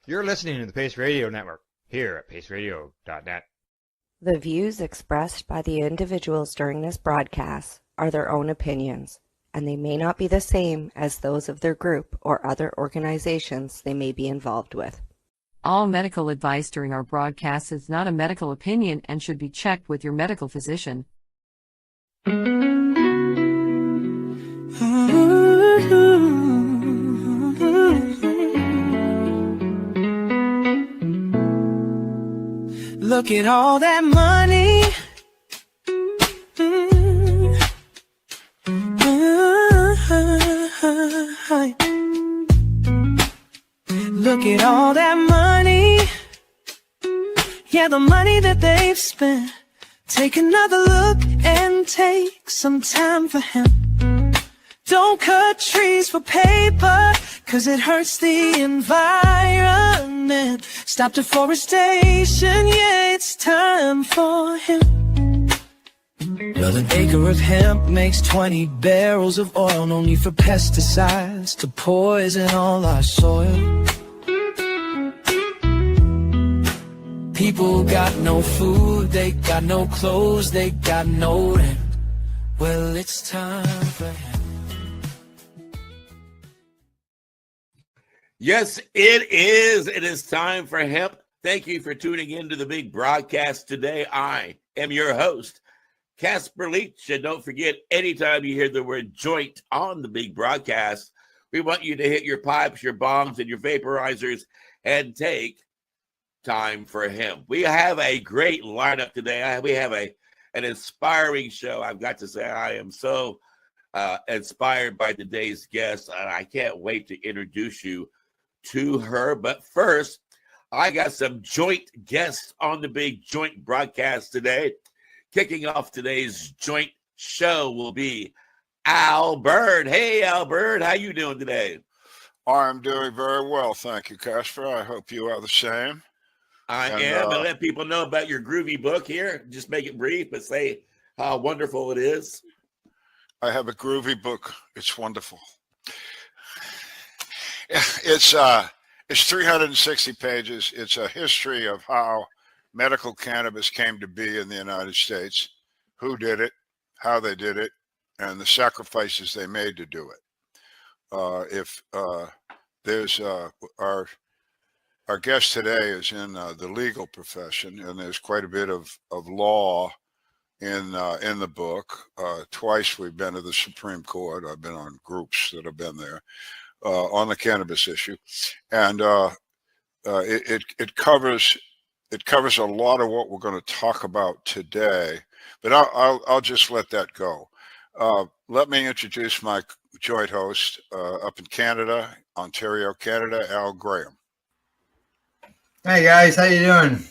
You're listening to the Pace Radio Network here at paceradio.net. The views expressed by the individuals during this broadcast are their own opinions, and they may not be the same as those of their group or other organizations they may be involved with. All medical advice during our broadcast is not a medical opinion and should be checked with your medical physician. Look at all that money. Look at all that money. Yeah, the money that they've spent. Take another look and take some time for him. Don't cut trees for paper, 'cause it hurts the environment. Stop deforestation, yeah, it's time for him. Well, an acre of hemp makes 20 barrels of oil. No need for pesticides to poison all our soil. People got no food, they got no clothes, they got no rent. Well, it's time for hemp. Yes, it is. It is time for hemp. Thank you for tuning in to the big broadcast today. I am your host, Casper Leach. And don't forget, anytime you hear the word joint on the big broadcast, we want you to hit your pipes, your bongs, and your vaporizers and take time for hemp. We have a great lineup today. We have an inspiring show. I've got to say, I am so inspired by today's guest, and I can't wait to introduce you to her. But first, I got some joint guests on the big joint broadcast today. Kicking off today's joint show will be Al Bird. Hey, Al Bird, how you doing today? I'm doing very well, thank you, Casper. I hope you are the same. I am, and let people know about your groovy book here. Just make it brief, but say how wonderful it is. I have a groovy book. It's wonderful. It's 360 pages. It's a history of how medical cannabis came to be in the United States, who did it, how they did it, and the sacrifices they made to do it. Our guest today is in the legal profession, and there's quite a bit of law in the book. Twice we've been to the Supreme Court. I've been on groups that have been there on the cannabis issue, and it covers a lot of what we're going to talk about today. But I'll just let that go. Let me introduce my joint host up in Canada, Ontario, Canada, Al Graham. Hey guys, how you doing?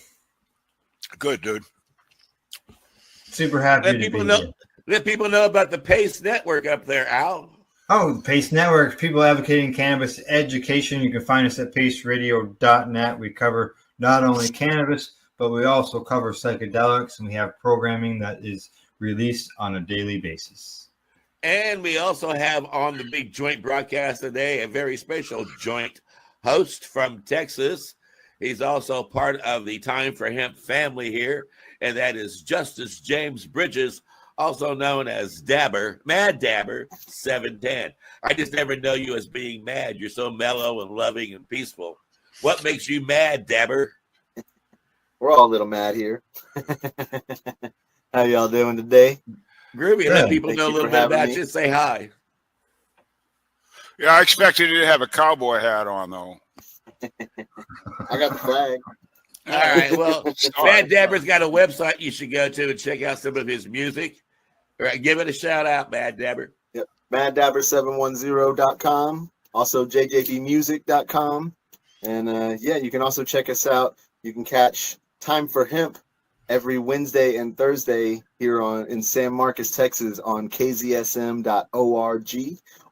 Good, dude. Super happy Let to people be know. here. Let people know about the Pace Network up there, Al. Oh, the Pace Network, people advocating cannabis education. You can find us at paceradio.net. We cover not only cannabis, but we also cover psychedelics, and we have programming that is released on a daily basis. And we also have on the big joint broadcast today a very special joint host from Texas. He's also part of the Time for Hemp family here, and that is Justice James Bridges, also known as Dabber, Mad Dabber 710. I just never know you as being mad. You're so mellow and loving and peaceful. What makes you mad, Dabber? We're all a little mad here. How y'all doing today? Groovy. Yeah. Let people Thank know a you little for bit having about me. you. Say hi. Yeah, I expected you to have a cowboy hat on, though. I got the flag. All right. Well, Sorry. Mad Dabber's got a website you should go to and check out some of his music. All right, give it a shout out, Mad Dabber. Yep. MadDabber710.com. Also jjbmusic.com. And yeah, you can also check us out. You can catch Time for Hemp every Wednesday and Thursday here in San Marcos, Texas on kzsm.org,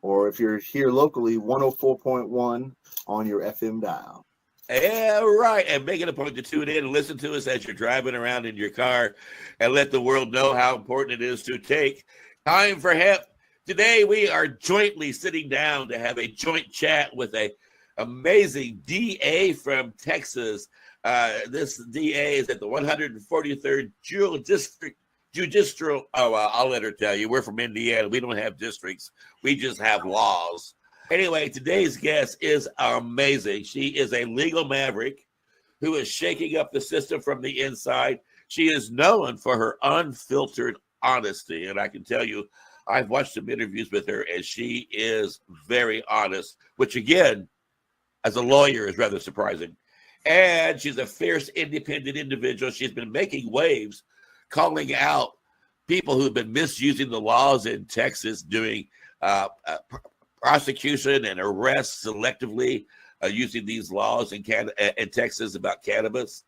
or if you're here locally, 104.1 on your FM dial. Yeah, right. And make it a point to tune in and listen to us as you're driving around in your car and let the world know how important it is to take time for hemp. Today, we are jointly sitting down to have a joint chat with a amazing DA from Texas. This DA is at the 143rd Judicial. I'll let her tell you. We're from Indiana. We don't have districts. We just have laws. Anyway, today's guest is amazing. She is a legal maverick who is shaking up the system from the inside. She is known for her unfiltered honesty. And I can tell you, I've watched some interviews with her, and she is very honest, which, again, as a lawyer, is rather surprising. And she's a fierce, independent individual. She's been making waves, calling out people who've been misusing the laws in Texas, doing prosecution and arrests selectively, using these laws in Texas about cannabis.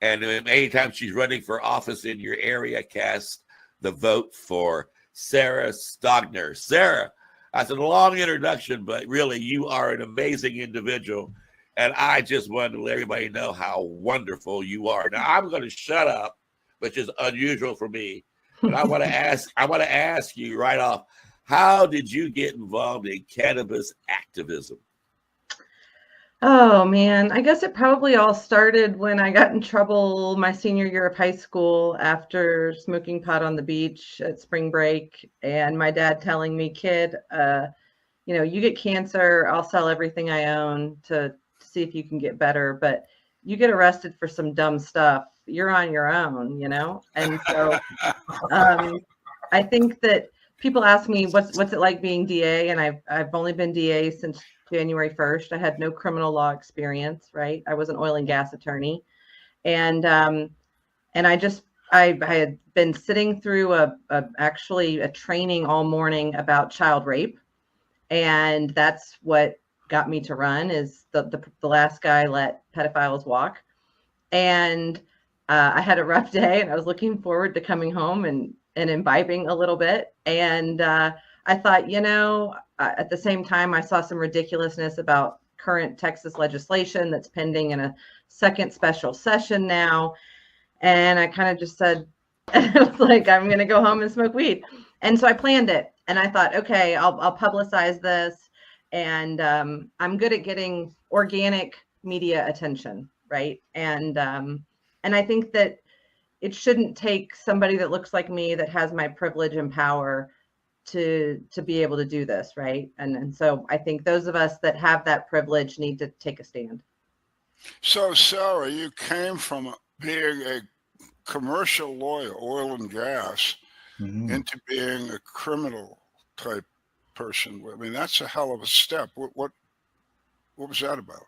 And anytime she's running for office in your area, cast the vote for Sarah Stogner. Sarah, that's a long introduction, but really you are an amazing individual. And I just wanted to let everybody know how wonderful you are. Now I'm going to shut up, which is unusual for me. And I want to ask you right off, how did you get involved in cannabis activism? Oh man, I guess it probably all started when I got in trouble my senior year of high school after smoking pot on the beach at spring break, and my dad telling me, "Kid, you get cancer, I'll sell everything I own to see if you can get better, but you get arrested for some dumb stuff, you're on your own," And so I think that people ask me what's it like being DA, and I've only been DA since January 1st. I had no criminal law experience, right? I was an oil and gas attorney. And I had been sitting through actually a training all morning about child rape. And that's what got me to run, is the last guy let pedophiles walk. And I had a rough day, and I was looking forward to coming home and imbibing a little bit. And I thought, at the same time, I saw some ridiculousness about current Texas legislation that's pending in a second special session now. And I kind of just said, I was like, I'm going to go home and smoke weed. And so I planned it. And I thought, okay, I'll publicize this. And I'm good at getting organic media attention, right? And I think that it shouldn't take somebody that looks like me, that has my privilege and power, to be able to do this, right? And so I think those of us that have that privilege need to take a stand. So, Sarah, you came from being a commercial lawyer, oil and gas, into being a criminal type person. I mean, that's a hell of a step. What was that about?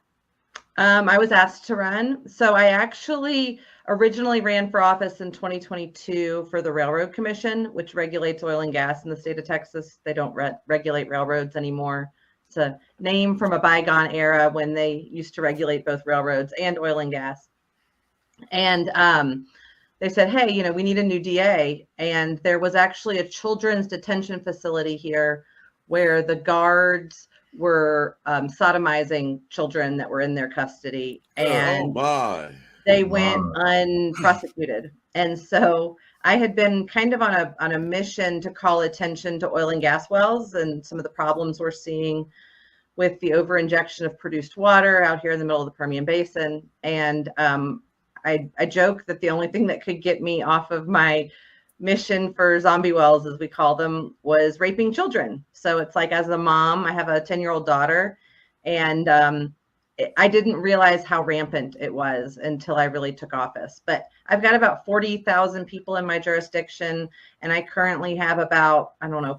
I was asked to run. So I actually originally ran for office in 2022 for the Railroad Commission, which regulates oil and gas in the state of Texas. They don't regulate railroads anymore. It's a name from a bygone era when they used to regulate both railroads and oil and gas. And they said, hey, we need a new DA. And there was actually a children's detention facility here where the guards were sodomizing children that were in their custody, and they went unprosecuted. And so I had been kind of on a mission to call attention to oil and gas wells and some of the problems we're seeing with the overinjection of produced water out here in the middle of the Permian Basin. And I joke that the only thing that could get me off of my mission for zombie wells, as we call them, was raping children. So it's like, as a mom, I have a 10-year-old daughter, and I didn't realize how rampant it was until I really took office. But I've got about 40,000 people in my jurisdiction, and I currently have about,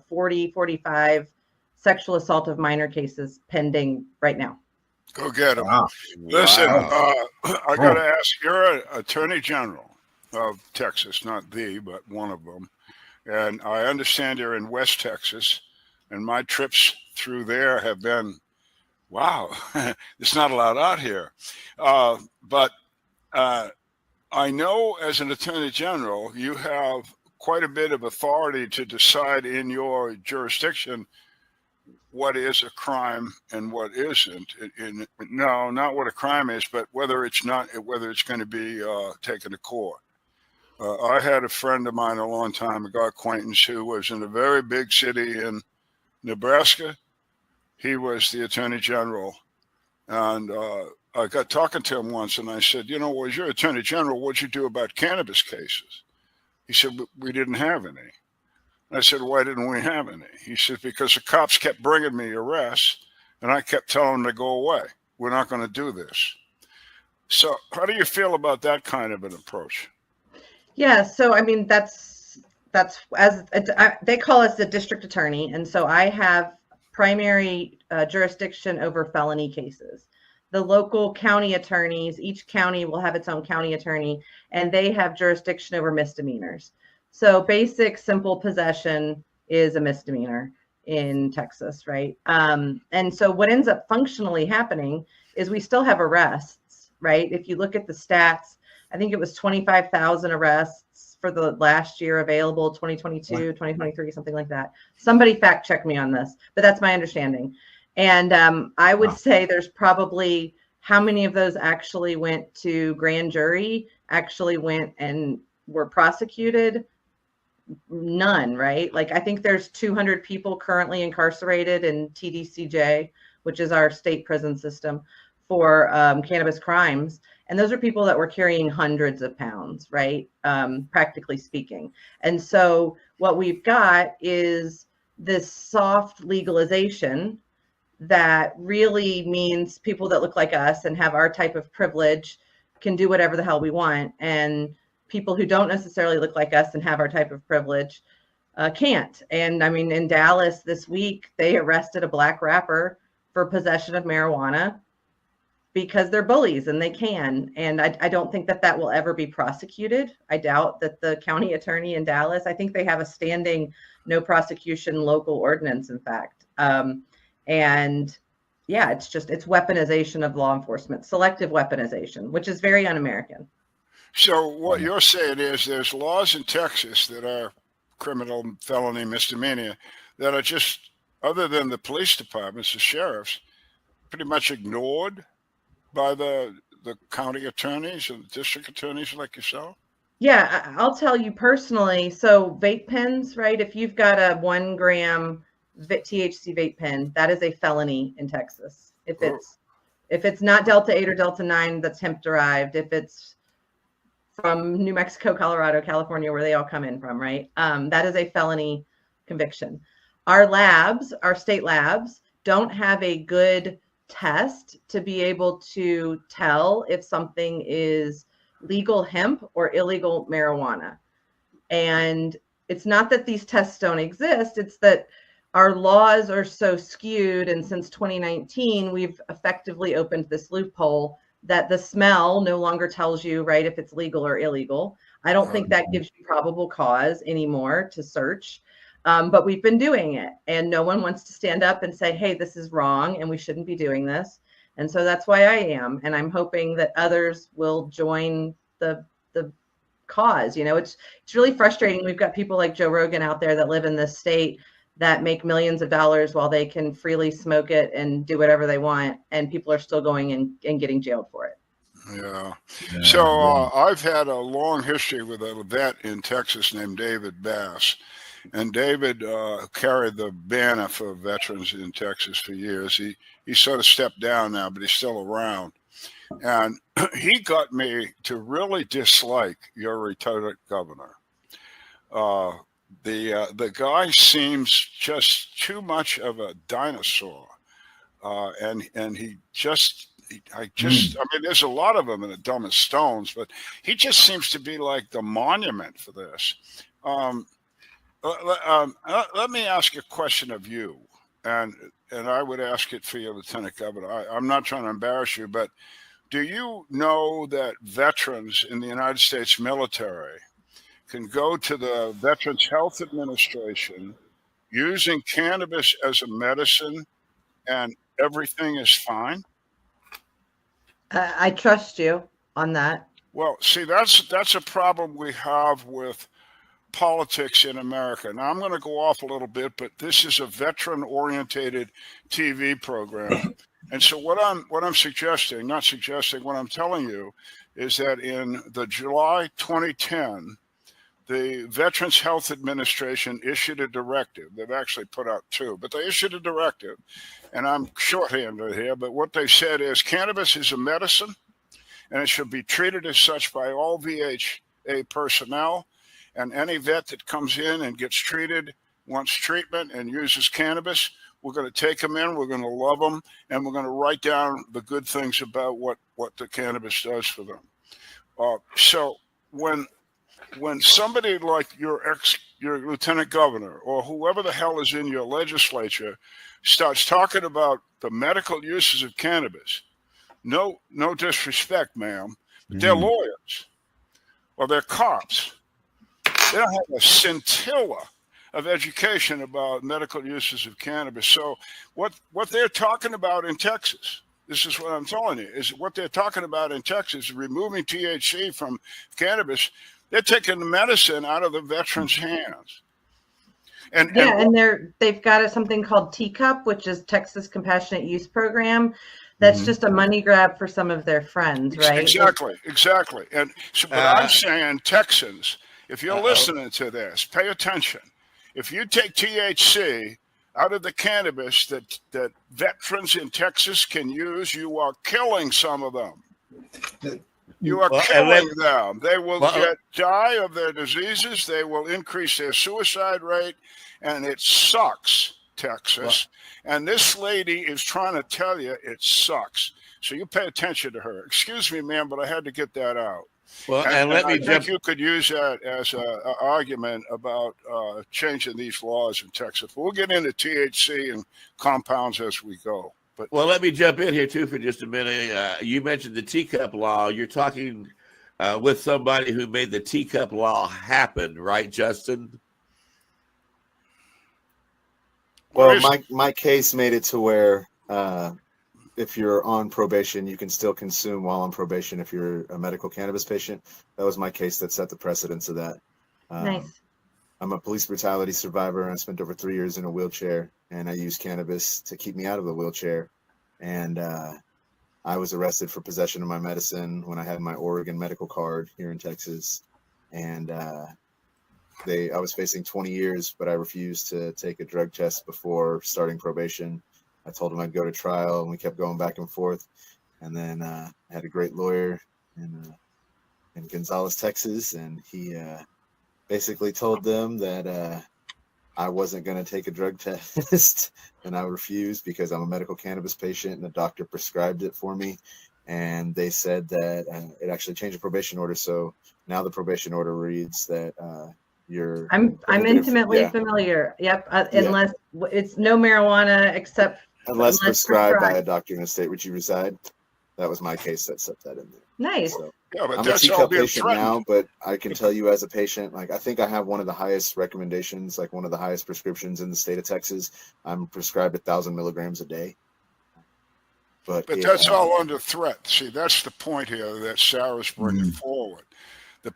45 sexual assault of minor cases pending right now. Go get them. Wow. Listen, I got to ask, you're an attorney general of Texas, not but one of them. And I understand you're in West Texas, and my trips through there have been, wow, there's not a lot out here. But I know as an attorney general, you have quite a bit of authority to decide in your jurisdiction what is a crime and what isn't. No, not what a crime is, but whether it's going to be taken to court. I had a friend of mine a long time ago, acquaintance, who was in a very big city in Nebraska. He was the attorney general, And I got talking to him once, and I said, you know, as your attorney general, what'd you do about cannabis cases? He said, we didn't have any. And I said, why didn't we have any? He said, because the cops kept bringing me arrests, and I kept telling them to go away. We're not going to do this. So how do you feel about that kind of an approach? Yeah, so I mean, that's as they call us the district attorney, and so I have primary jurisdiction over felony cases. The local county attorneys, each county will have its own county attorney, and they have jurisdiction over misdemeanors. So basic simple possession is a misdemeanor in Texas, right? And so what ends up functionally happening is we still have arrests, right? If you look at the stats, I think it was 25,000 arrests for the last year available, 2022, 2023, something like that. Somebody fact check me on this, but that's my understanding. And I would say there's probably, how many of those actually went to grand jury, actually went and were prosecuted? None, right? Like, I think there's 200 people currently incarcerated in TDCJ, which is our state prison system, for cannabis crimes. And those are people that were carrying hundreds of pounds, right? Practically speaking. And so what we've got is this soft legalization that really means people that look like us and have our type of privilege can do whatever the hell we want. And people who don't necessarily look like us and have our type of privilege can't. And I mean, in Dallas this week, they arrested a black rapper for possession of marijuana because they're bullies and they can. And I don't think that that will ever be prosecuted. I doubt that the county attorney in Dallas, I think they have a standing no prosecution local ordinance, in fact. And yeah, it's weaponization of law enforcement, selective weaponization, which is very un-American. So what you're saying is there's laws in Texas that are criminal, felony, misdemeanor that are just, other than the police departments, the sheriffs, pretty much ignored by the county attorneys and district attorneys like yourself? Yeah, I'll tell you personally. So vape pens, right? If you've got a 1 gram THC vape pen, that is a felony in Texas. If it's not Delta 8 or Delta 9, that's hemp derived. If it's from New Mexico, Colorado, California, where they all come in from, right? That is a felony conviction. Our labs, our state labs, don't have a good test to be able to tell if something is legal hemp or illegal marijuana. And it's not that these tests don't exist, it's that our laws are so skewed. And since 2019, we've effectively opened this loophole that the smell no longer tells you, right, if it's legal or illegal. I don't think that gives you probable cause anymore to search. But we've been doing it, and no one wants to stand up and say, hey, this is wrong and we shouldn't be doing this. And so that's why I am. And I'm hoping that others will join the cause. You know, it's really frustrating. We've got people like Joe Rogan out there that live in this state that make millions of dollars while they can freely smoke it and do whatever they want. And people are still going and getting jailed for it. Yeah. So I've had a long history with a vet in Texas named David Bass. And David carried the banner for veterans in Texas for years. He sort of stepped down now, but he's still around. And he got me to really dislike your retired governor. The guy seems just too much of a dinosaur. And I mean, there's a lot of them that are dumb as stones, but he just seems to be like the monument for this. Let me ask a question of you, and I would ask it for you, Lieutenant Governor. I'm not trying to embarrass you, but do you know that veterans in the United States military can go to the Veterans Health Administration using cannabis as a medicine and everything is fine? I trust you on that. Well, see, that's a problem we have with politics in America. Now, I'm going to go off a little bit, but this is a veteran-orientated TV program. And so what I'm suggesting, not suggesting, what I'm telling you is that in the July 2010, the Veterans Health Administration issued a directive. They've actually put out two, but they issued a directive, and I'm shorthanded here, but what they said is cannabis is a medicine, and it should be treated as such by all VHA personnel, and any vet that comes in and gets treated, wants treatment, and uses cannabis, we're going to take them in, we're going to love them, and we're going to write down the good things about what the cannabis does for them. So when somebody like your lieutenant governor or whoever the hell is in your legislature starts talking about the medical uses of cannabis, no disrespect, ma'am, but they're lawyers or they're cops. They don't have a scintilla of education about medical uses of cannabis. So what they're talking about in Texas, this is what I'm telling you, is what they're talking about in Texas, removing THC from cannabis. They're taking the medicine out of the veterans' hands. And they've got something called Teacup, which is Texas Compassionate Use Program. That's just a money grab for some of their friends, right? Exactly. And so, but I'm saying, Texans, if you're listening to this, pay attention. If you take THC out of the cannabis that veterans in Texas can use, you are killing some of them. You are killing them. They will die of their diseases. They will increase their suicide rate. And it sucks, Texas. And this lady is trying to tell you it sucks. So you pay attention to her. Excuse me, ma'am, but I had to get that out. Well, and let me I think you could use that as an argument about changing these laws in Texas. We'll get into THC and compounds as we go. But let me jump in here too for just a minute. You mentioned the teacup law. You're talking with somebody who made the teacup law happen, right, Justin? Well, my case made it to where if you're on probation, you can still consume while on probation if you're a medical cannabis patient. That was my case that set the precedence of that. Nice. I'm a police brutality survivor, and I spent over 3 years in a wheelchair, and I used cannabis to keep me out of the wheelchair. And I was arrested for possession of my medicine when I had my Oregon medical card here in Texas. And I was facing 20 years, but I refused to take a drug test before starting probation. I told him I'd go to trial, and we kept going back and forth. And then I had a great lawyer in Gonzales, Texas, and he basically told them that I wasn't going to take a drug test, and I refused because I'm a medical cannabis patient, and the doctor prescribed it for me. And they said that it actually changed the probation order. So now the probation order reads that you're. I'm intimately familiar. Yep. Unless it's no marijuana unless prescribed by a doctor in the state which you reside. That was my case that set that in there. Nice. So, yeah, but I'm that's a teacup being patient threatened now, but I can tell you as a patient, like I think I have one of the highest recommendations, like one of the highest prescriptions in the state of Texas. I'm prescribed 1,000 milligrams a day. But that's all under threat. See, that's the point here that Sarah's bringing forward. The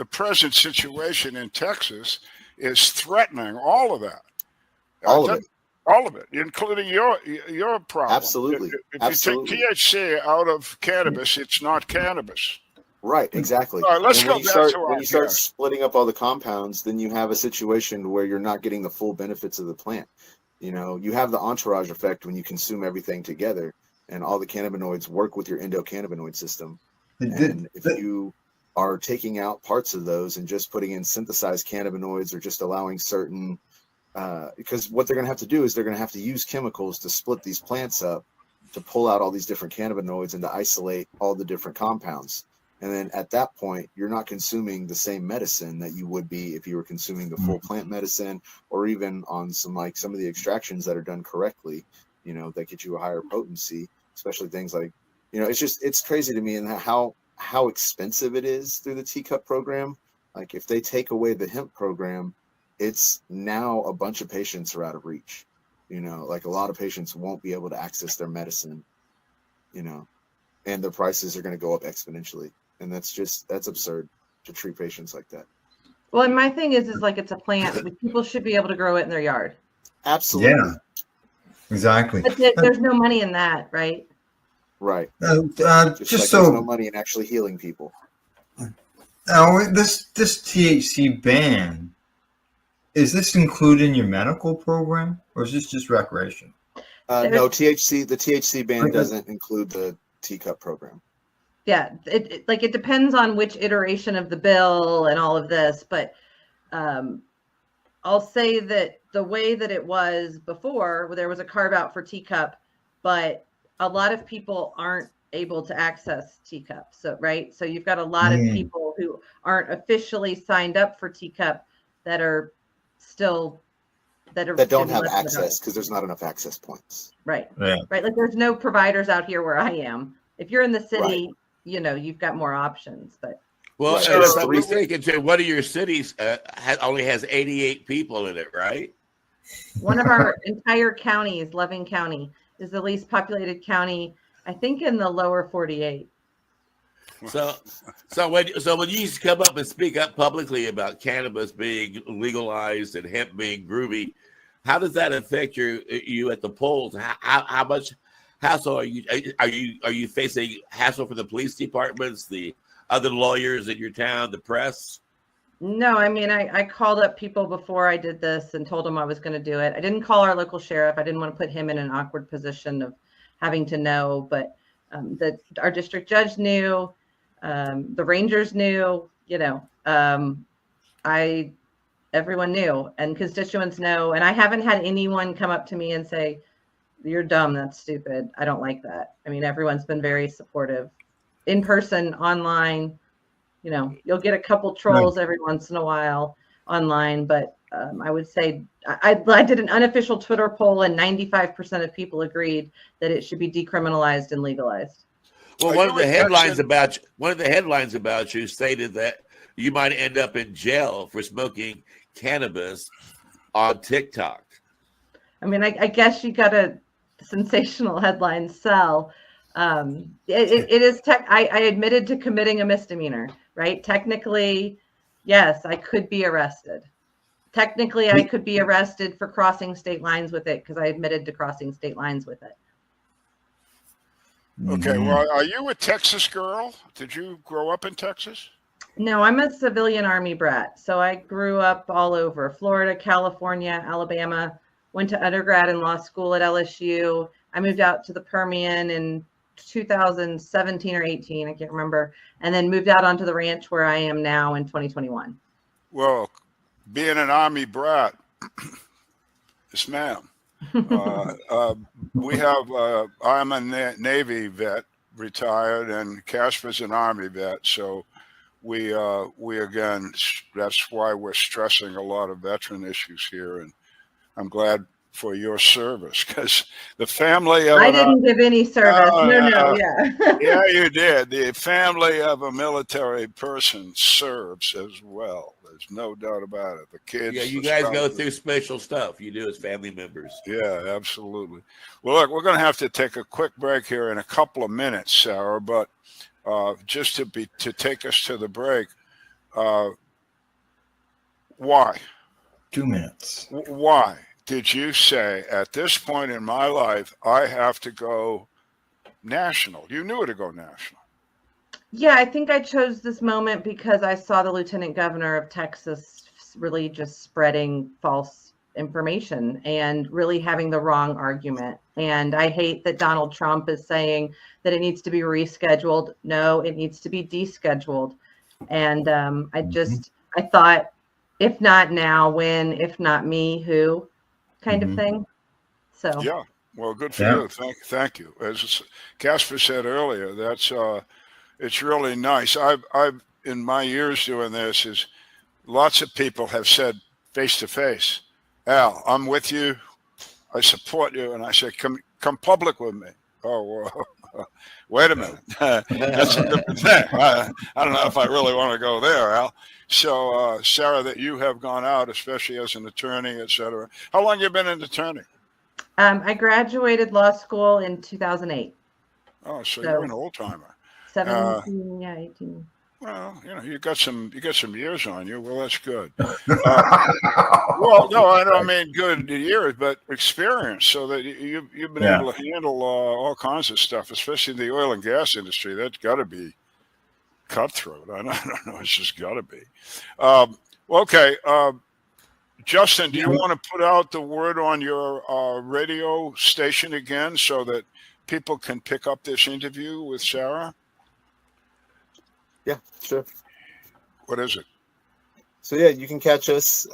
present situation in Texas is threatening all of that. All of it. All of it, including your problem. Absolutely. If you take THC out of cannabis, it's not cannabis. Right, exactly. All right, let's go back to when you start splitting up all the compounds, then you have a situation where you're not getting the full benefits of the plant. You know, you have the entourage effect when you consume everything together, and all the cannabinoids work with your endocannabinoid system. And if you are taking out parts of those and just putting in synthesized cannabinoids or just allowing certain because what they're going to have to do is they're going to have to use chemicals to split these plants up to pull out all these different cannabinoids and to isolate all the different compounds. And then at that point, you're not consuming the same medicine that you would be if you were consuming the full plant medicine, or even on some of the extractions that are done correctly, you know, that get you a higher potency, especially things like, you know, it's crazy to me and how expensive it is through the teacup program. Like if they take away the hemp program, it's now a bunch of patients are out of reach. You know, like a lot of patients won't be able to access their medicine, you know, and the prices are going to go up exponentially. And that's absurd to treat patients like that. Well, and my thing is like it's a plant. People should be able to grow it in their yard. Absolutely. Yeah, exactly. But there's no money in that, right? Right. Just like so there's no money in actually healing people. Now, this THC ban, is this included in your medical program, or is this just recreation? No, THC. The THC ban doesn't include the teacup program. Yeah, it depends on which iteration of the bill and all of this, but I'll say that the way that it was before, there was a carve out for teacup, but a lot of people aren't able to access teacup. So, right. So you've got a lot of people who aren't officially signed up for teacup that are still, that don't have access because there's not enough access points. Right. Yeah. Right. Like there's no providers out here where I am. If you're in the city, you know, you've got more options, but. Well, if I'm mistaken, too, one of your cities only has 88 people in it, right? One of our entire counties, Loving County, is the least populated county, I think, in the lower 48. So when you come up and speak up publicly about cannabis being legalized and hemp being groovy, how does that affect you at the polls? How much hassle are you facing? Hassle for the police departments, the other lawyers in your town, the press? No, I mean, I called up people before I did this and told them I was going to do it. I didn't call our local sheriff. I didn't want to put him in an awkward position of having to know, but our district judge knew, the Rangers knew, you know, everyone knew, and constituents know. And I haven't had anyone come up to me and say, "You're dumb, that's stupid, I don't like that." I mean, everyone's been very supportive. In person, online, you know, you'll get a couple trolls every once in a while online, but I would say I did an unofficial Twitter poll, and 95% of people agreed that it should be decriminalized and legalized. Well, one of the headlines about you stated that you might end up in jail for smoking cannabis on TikTok. I mean, I guess you got a sensational headline sell. It is I admitted to committing a misdemeanor, right? Technically, yes, I could be arrested. Technically, I could be arrested for crossing state lines with it because I admitted to crossing state lines with it. Okay, well, are you a Texas girl? Did you grow up in Texas? No, I'm a civilian Army brat. So I grew up all over Florida, California, Alabama, went to undergrad and law school at LSU. I moved out to the Permian in 2017 or 18, I can't remember, and then moved out onto the ranch where I am now in 2021. Well, being an Army brat, yes, ma'am. We have, I'm a Navy vet, retired, and Casper's an Army vet. So we again, that's why we're stressing a lot of veteran issues here. And I'm glad for your service, because the family of I didn't give any service. yeah, you did. The family of a military person serves as well. There's no doubt about it. The kids. Yeah, you guys go through special stuff. You do as family members. Yeah, absolutely. Well, look, we're going to have to take a quick break here in a couple of minutes, Sarah. But just to take us to the break, why? 2 minutes. Why did you say, at this point in my life, I have to go national? You knew to go national. Yeah, I think I chose this moment because I saw the lieutenant governor of Texas really just spreading false information and really having the wrong argument. And I hate that Donald Trump is saying that it needs to be rescheduled. No, it needs to be descheduled. And I thought, if not now, when? If not me, who? Kind of thing. So yeah, well, good for you. Thank you. As Casper said earlier, that's it's really nice. I've in my years doing this, is lots of people have said face to face, "Al, I'm with you. I support you," and I say, "Come public with me." Oh, well, wait a minute. That's a different thing. I don't know if I really want to go there, Al. So, Sarah, that you have gone out, especially as an attorney, et cetera. How long have you been an attorney? I graduated law school in 2008. Oh, so you're an old timer. 17, 18. Well, you got some years on you. Well, that's good. Well, no, I don't mean good years, but experience, so that you've been able to handle all kinds of stuff, especially in the oil and gas industry. That's got to be cutthroat. I don't know. It's just got to be. Okay. Justin, do you want to put out the word on your radio station again so that people can pick up this interview with Sarah? Yeah, sure. What is it? So yeah, you can catch us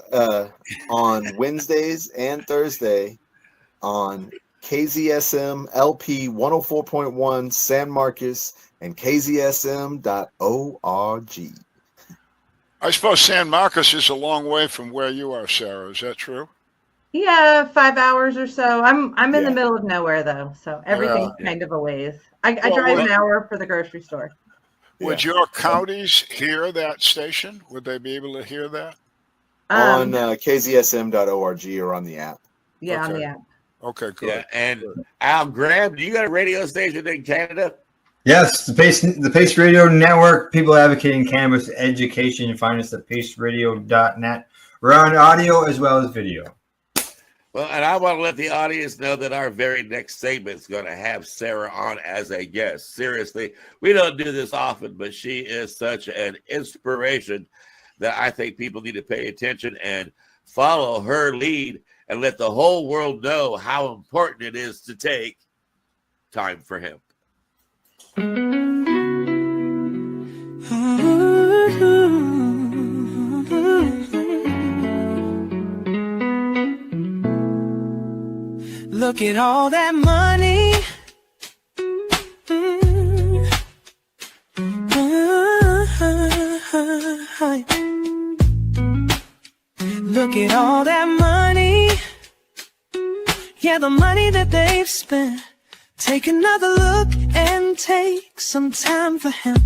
on Wednesdays and Thursday on KZSM LP 104.1 San Marcos and KZSM.org. I suppose San Marcos is a long way from where you are, Sarah. Is that true? Yeah, 5 hours or so. I'm in the middle of nowhere though, so everything's Yeah. kind of a ways. I drive an hour for the grocery store. Would your counties hear that station? Would they be able to hear that? On KZSM.org or on the app. Yeah, on Okay. the app. Okay, good. Yeah, and Al Graham, do you got a radio station in Canada? Yes, the Pace Radio Network, people advocating cannabis education. You find us at paceradio.net. We're on audio as well as video. Well, and I want to let the audience know that our very next segment is going to have Sarah on as a guest. Seriously, we don't do this often, but she is such an inspiration that I think people need to pay attention and follow her lead and let the whole world know how important it is to take time for hemp. Look at all that money. Look at all that money. Yeah, the money that they've spent. Take another look and take some time for him.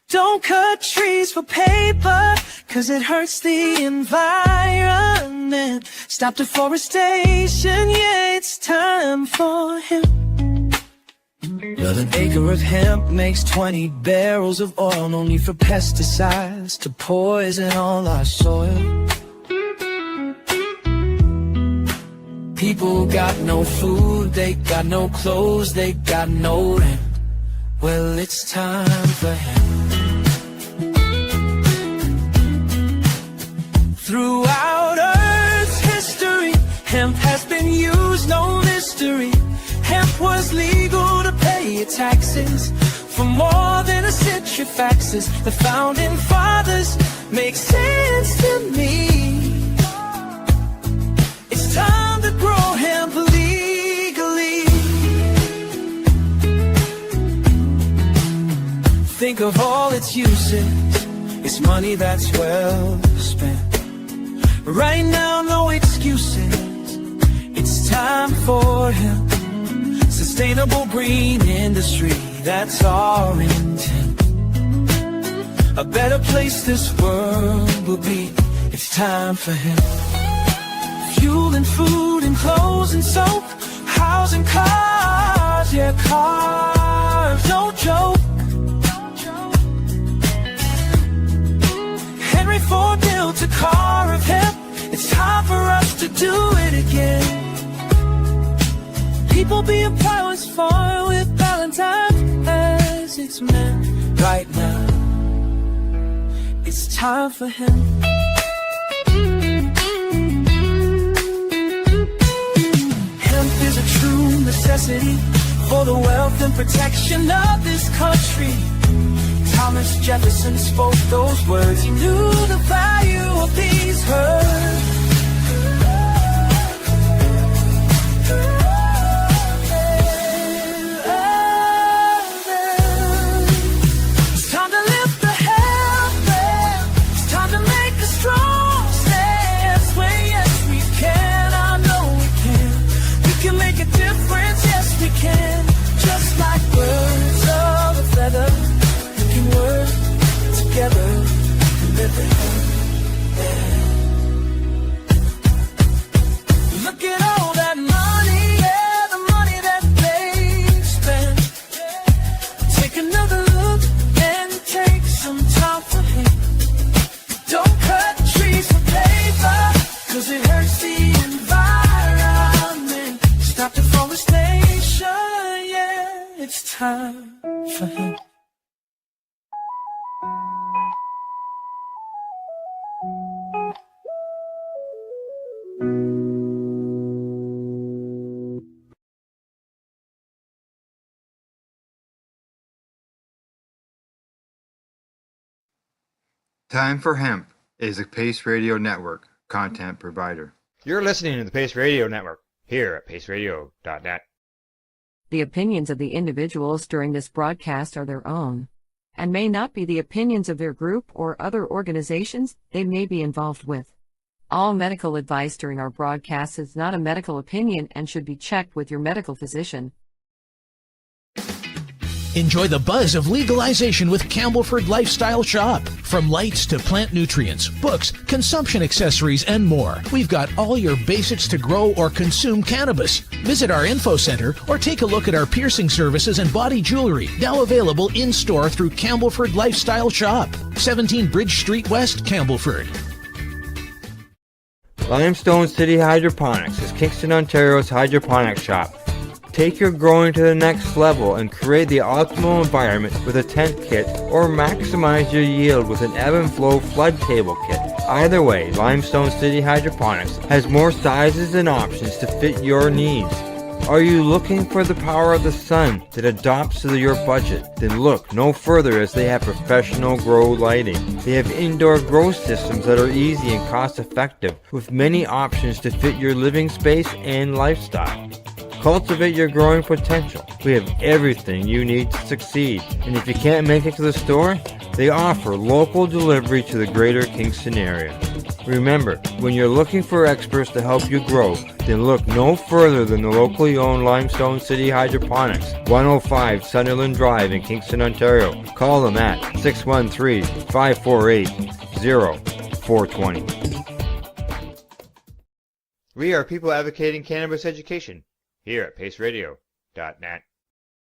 Don't cut trees for paper, 'cause it hurts the environment. Stop deforestation, yeah, it's time for him. Well, an acre of hemp makes 20 barrels of oil. No need for pesticides to poison all our soil. People got no food, they got no clothes, they got no rent. Well, it's time for hemp. Throughout Earth's history, hemp has been used, no mystery. Hemp was legal to pay your taxes for more than a century. Faxes, the founding fathers make sense to me. It's time to grow hemp legally. Think of all its uses, it's money that's well spent. Right now, no excuses, it's time for him. Sustainable green industry, that's our intent. A better place this world will be, it's time for him. Fuel and food and clothes and soap, housing, cars, yeah, cars, no joke. Henry Ford built a car of hemp. It's time for us to do it again. People being flowers for with Valentine as it's meant. Right now, it's time for him. Hemp is a true necessity for the wealth and protection of this country. Thomas Jefferson spoke those words. He knew the value of these herbs. It's time to lift the hemp. It's time to make a strong stance. Well, yes, we can. I know we can. We can make a difference. Yes, we can. Just like birds of a feather, work together to live it. Look at all that money, yeah, the money that they've spent. Take another look and take some time for him. Don't cut trees for paper, 'cause it hurts the environment. Stop deforestation, yeah, it's time for him. Time for Hemp is a Pace Radio Network content provider. You're listening to the Pace Radio Network here at paceradio.net. The opinions of the individuals during this broadcast are their own, and may not be the opinions of their group or other organizations they may be involved with. All medical advice during our broadcast is not a medical opinion and should be checked with your medical physician. Enjoy the buzz of legalization with Campbellford Lifestyle Shop. From lights to plant nutrients, books, consumption accessories, and more, we've got all your basics to grow or consume cannabis. Visit our info center or take a look at our piercing services and body jewelry, now available in-store through Campbellford Lifestyle Shop, 17 Bridge Street West, Campbellford. Limestone City Hydroponics is Kingston, Ontario's hydroponics shop. Take your growing to the next level and create the optimal environment with a tent kit, or maximize your yield with an ebb and flow flood table kit. Either way, Limestone City Hydroponics has more sizes and options to fit your needs. Are you looking for the power of the sun that adapts to your budget? Then look no further, as they have professional grow lighting. They have indoor grow systems that are easy and cost effective, with many options to fit your living space and lifestyle. Cultivate your growing potential. We have everything you need to succeed. And if you can't make it to the store, they offer local delivery to the greater Kingston area. Remember, when you're looking for experts to help you grow, then look no further than the locally owned Limestone City Hydroponics, 105 Sunderland Drive in Kingston, Ontario. Call them at 613-548-0420. We are people advocating cannabis education here at paceradio.net.